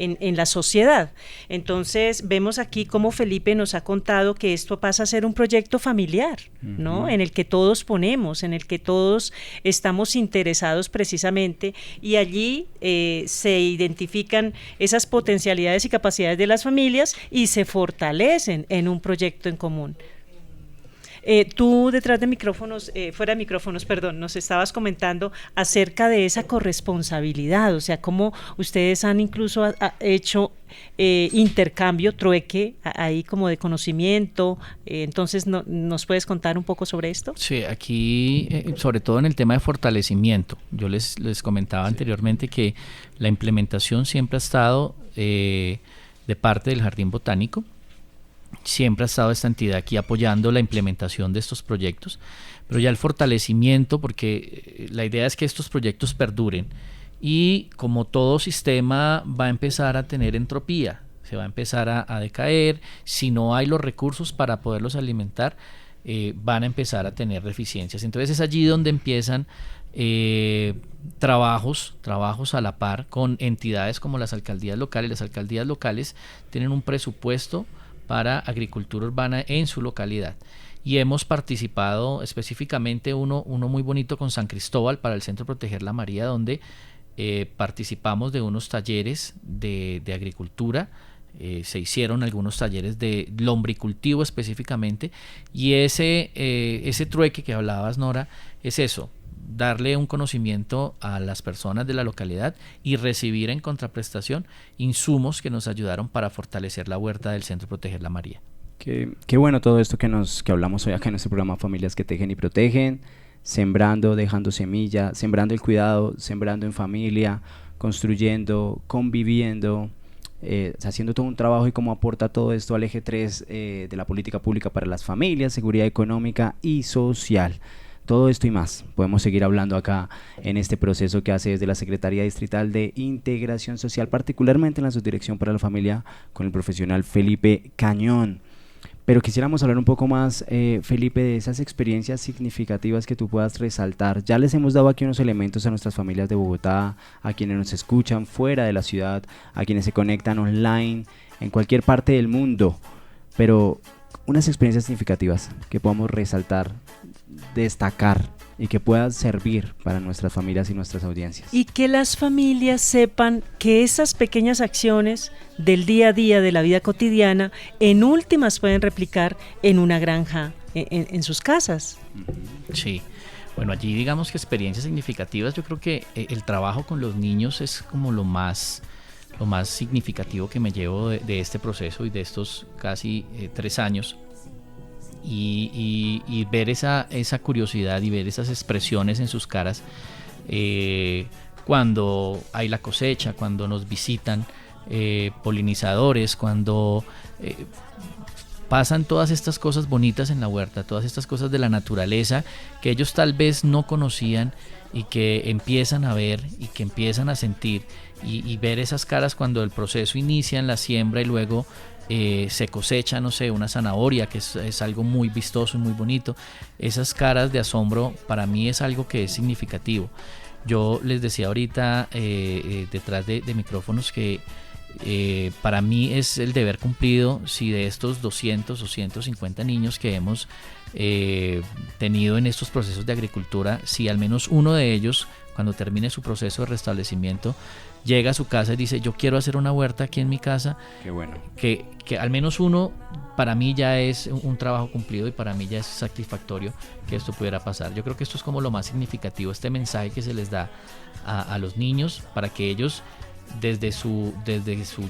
en la sociedad. Entonces vemos aquí cómo Felipe nos ha contado que esto pasa a ser un proyecto familiar, ¿no? En el que todos ponemos, en el que todos estamos interesados precisamente, y allí se identifican esas potencialidades y capacidades de las familias y se fortalecen en un proyecto en común. Tú detrás de micrófonos, fuera de micrófonos, perdón, nos estabas comentando acerca de esa corresponsabilidad, o sea, cómo ustedes han incluso hecho intercambio, trueque, ahí como de conocimiento. Entonces, ¿nos puedes contar un poco sobre esto? Sí, aquí, sobre todo en el tema de fortalecimiento, yo les comentaba anteriormente que la implementación siempre ha estado de parte del Jardín Botánico. Siempre ha estado esta entidad aquí apoyando la implementación de estos proyectos, pero ya el fortalecimiento, porque la idea es que estos proyectos perduren, y como todo sistema va a empezar a tener entropía, se va a empezar a decaer, si no hay los recursos para poderlos alimentar, van a empezar a tener deficiencias. Entonces es allí donde empiezan trabajos a la par con entidades como las alcaldías locales. Las alcaldías locales tienen un presupuesto para agricultura urbana en su localidad, y hemos participado específicamente uno muy bonito con San Cristóbal para el Centro Proteger la María, donde participamos de unos talleres de agricultura. Se hicieron algunos talleres de lombricultivo específicamente, y ese trueque que hablabas, Nora, es eso: darle un conocimiento a las personas de la localidad y recibir en contraprestación insumos que nos ayudaron para fortalecer la huerta del Centro Proteger la María. Qué bueno todo esto que hablamos hoy acá en nuestro programa Familias que Tejen y Protegen, sembrando, dejando semilla, sembrando el cuidado, sembrando en familia, construyendo, conviviendo, haciendo todo un trabajo, y cómo aporta todo esto al eje 3 de la política pública para las familias, seguridad económica y social. Todo esto y más podemos seguir hablando acá en este proceso que hace desde la Secretaría Distrital de Integración Social, particularmente en la Subdirección para la Familia, con el profesional Felipe Cañón. Pero quisiéramos hablar un poco más, Felipe, de esas experiencias significativas que tú puedas resaltar. Ya les hemos dado aquí unos elementos a nuestras familias de Bogotá, a quienes nos escuchan fuera de la ciudad, a quienes se conectan online, en cualquier parte del mundo. Pero unas experiencias significativas que podamos resaltar, destacar y que puedan servir para nuestras familias y nuestras audiencias. Y que las familias sepan que esas pequeñas acciones del día a día, de la vida cotidiana, en últimas pueden replicar en una granja, en sus casas. Sí, bueno, allí digamos que experiencias significativas, yo creo que el trabajo con los niños es como lo más significativo que me llevo de este proceso y de estos casi 3 años. Y ver esa curiosidad y ver esas expresiones en sus caras cuando hay la cosecha, cuando nos visitan polinizadores, cuando pasan todas estas cosas bonitas en la huerta, todas estas cosas de la naturaleza que ellos tal vez no conocían y que empiezan a ver y que empiezan a sentir, y ver esas caras cuando el proceso inicia en la siembra y luego se cosecha, no sé, una zanahoria, que es algo muy vistoso y muy bonito. Esas caras de asombro para mí es algo que es significativo. Yo les decía ahorita detrás de micrófonos que para mí es el deber cumplido si de estos 200 o 150 niños que hemos tenido en estos procesos de agricultura, si al menos uno de ellos, cuando termine su proceso de restablecimiento, llega a su casa y dice: yo quiero hacer una huerta aquí en mi casa. Qué bueno. Que al menos uno, para mí ya es un trabajo cumplido y para mí ya es satisfactorio que esto pudiera pasar. Yo creo que esto es como lo más significativo, este mensaje que se les da a los niños para que ellos desde su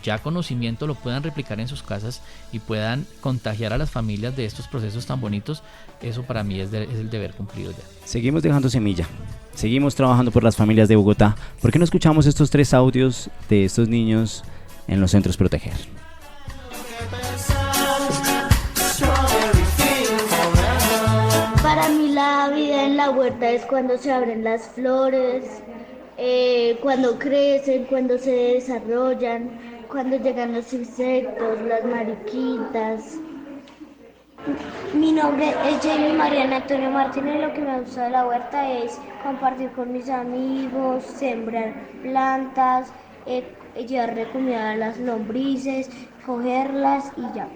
ya conocimiento lo puedan replicar en sus casas y puedan contagiar a las familias de estos procesos tan bonitos. Eso para mí es el deber cumplido ya. Seguimos dejando semilla, seguimos trabajando por las familias de Bogotá. ¿Por qué no escuchamos estos 3 audios de estos niños en los centros Proteger? Para mí la vida en la huerta es cuando se abren las flores, cuando crecen, cuando se desarrollan, cuando llegan los insectos, las mariquitas. Mi nombre es Jamie Mariana Antonio Martínez. Lo que me gusta de la huerta es compartir con mis amigos, sembrar plantas, llevarle comida a las lombrices, cogerlas y ya.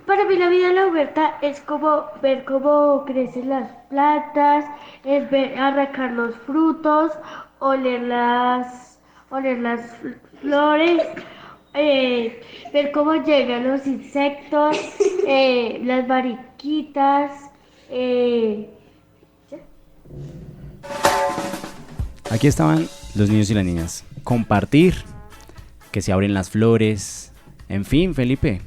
Para mí la vida en la huerta es como ver cómo crecen las plantas, es ver arrancar los frutos, oler las flores, ver cómo llegan los insectos, las mariquitas. Aquí estaban los niños y las niñas. Compartir, que se abren las flores, en fin, Felipe.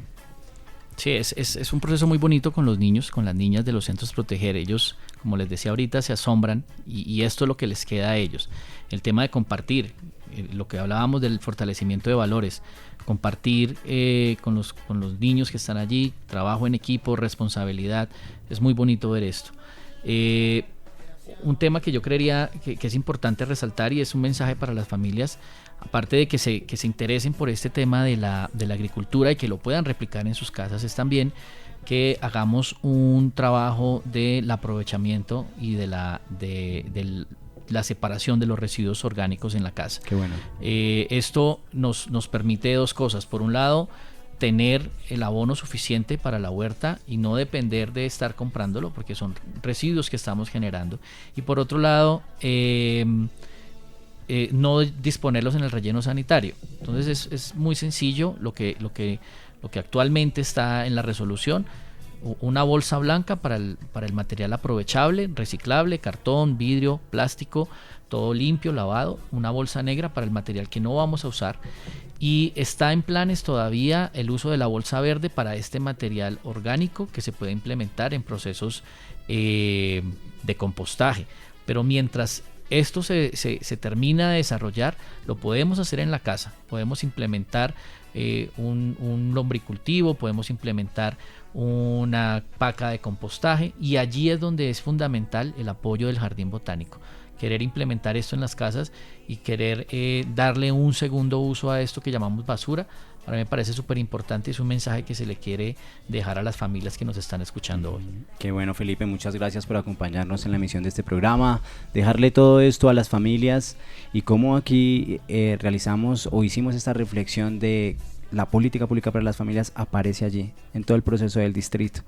Sí, es un proceso muy bonito con los niños, con las niñas de los centros Proteger. Ellos, como les decía ahorita, se asombran y esto es lo que les queda a ellos. El tema de compartir, lo que hablábamos del fortalecimiento de valores, compartir con los niños que están allí, trabajo en equipo, responsabilidad, es muy bonito ver esto. Un tema que yo creería que es importante resaltar y es un mensaje para las familias, aparte de que se interesen por este tema de la agricultura y que lo puedan replicar en sus casas, es también que hagamos un trabajo del aprovechamiento y de la separación de los residuos orgánicos en la casa. Qué bueno. Esto nos permite 2 cosas. Por un lado, tener el abono suficiente para la huerta y no depender de estar comprándolo, porque son residuos que estamos generando. Y por otro lado, no disponerlos en el relleno sanitario. Entonces es muy sencillo lo que actualmente está en la resolución: una bolsa blanca para el material aprovechable, reciclable, cartón, vidrio, plástico, todo limpio, lavado; una bolsa negra para el material que no vamos a usar, y está en planes todavía el uso de la bolsa verde para este material orgánico que se puede implementar en procesos de compostaje. Pero mientras esto se termina de desarrollar, lo podemos hacer en la casa, podemos implementar un lombricultivo, podemos implementar una paca de compostaje, y allí es donde es fundamental el apoyo del jardín botánico. Querer implementar esto en las casas y querer darle un segundo uso a esto que llamamos basura, para mí me parece súper importante. Es un mensaje que se le quiere dejar a las familias que nos están escuchando hoy. Qué bueno, Felipe, muchas gracias por acompañarnos en la emisión de este programa, dejarle todo esto a las familias y cómo aquí realizamos o hicimos esta reflexión de la política pública para las familias aparece allí, en todo el proceso del distrito,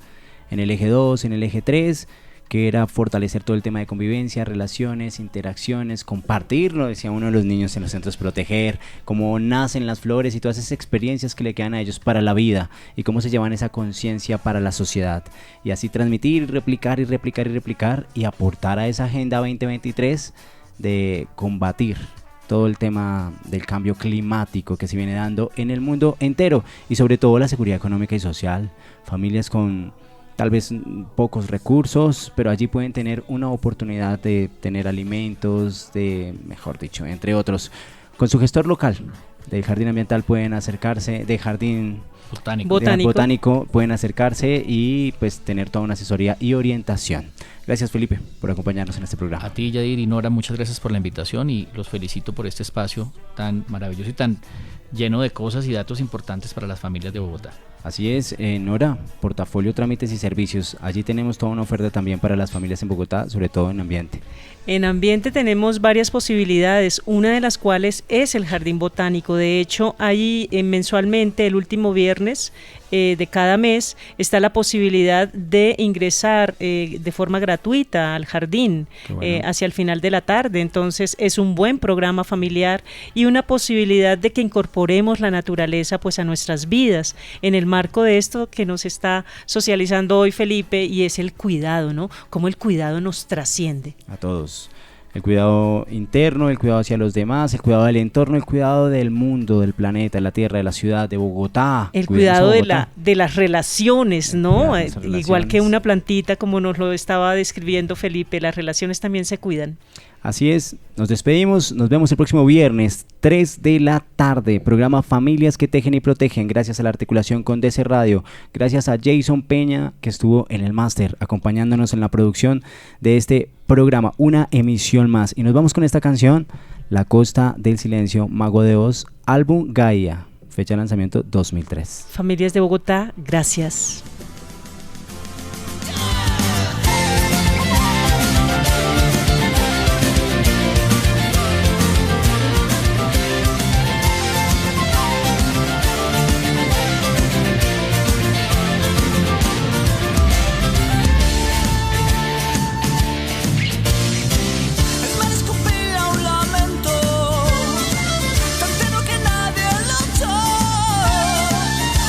en el eje 2, en el eje 3, que era fortalecer todo el tema de convivencia, relaciones, interacciones, compartir, lo decía uno de los niños en los centros, proteger, cómo nacen las flores y todas esas experiencias que le quedan a ellos para la vida y cómo se llevan esa conciencia para la sociedad, y así transmitir, replicar y replicar y replicar y aportar a esa Agenda 2023 de combatir todo el tema del cambio climático que se viene dando en el mundo entero, y sobre todo la seguridad económica y social. Familias con tal vez pocos recursos, pero allí pueden tener una oportunidad de tener alimentos, de, mejor dicho, entre otros. Con su gestor local del jardín ambiental pueden acercarse, de jardín botánico pueden acercarse y pues tener toda una asesoría y orientación. Gracias, Felipe, por acompañarnos en este programa. A ti, Yadir y Nora, muchas gracias por la invitación y los felicito por este espacio tan maravilloso y tan lleno de cosas y datos importantes para las familias de Bogotá. Así es, Nora, portafolio, trámites y servicios. Allí tenemos toda una oferta también para las familias en Bogotá, sobre todo en ambiente. En ambiente tenemos varias posibilidades, una de las cuales es el jardín botánico. De hecho, ahí mensualmente, el último viernes de cada mes, está la posibilidad de ingresar de forma gratuita al jardín hacia el final de la tarde. Entonces es un buen programa familiar y una posibilidad de que incorporemos la naturaleza pues a nuestras vidas, en el marco de esto que nos está socializando hoy Felipe, y es el cuidado, ¿no? Cómo el cuidado nos trasciende. A todos. El cuidado interno, el cuidado hacia los demás, el cuidado del entorno, el cuidado del mundo, del planeta, de la tierra, de la ciudad, de Bogotá. El cuidado de las relaciones, ¿no? Igual que una plantita, como nos lo estaba describiendo Felipe, las relaciones también se cuidan. Así es, nos despedimos, nos vemos el próximo viernes, 3 de la tarde, programa Familias que Tejen y Protegen, gracias a la articulación con DC Radio, gracias a Jason Peña, que estuvo en el máster, acompañándonos en la producción de este programa, una emisión más. Y nos vamos con esta canción, La Costa del Silencio, Mago de Oz, álbum Gaia, fecha de lanzamiento 2003. Familias de Bogotá, gracias.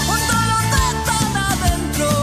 Un dolor de tan adentro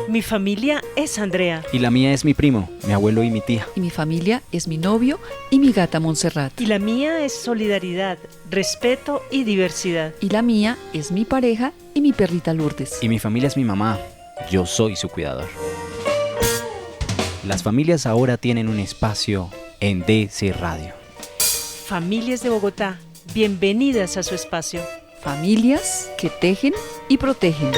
Mi familia es Andrea. Y la mía es mi primo, mi abuelo y mi tía. Y mi familia es mi novio y mi gata Montserrat. Y la mía es solidaridad, respeto y diversidad. Y la mía es mi pareja y mi perrita Lourdes. Y mi familia es mi mamá. Yo soy su cuidador. Las familias ahora tienen un espacio en DC Radio. Familias de Bogotá, bienvenidas a su espacio. Familias que tejen y protegen.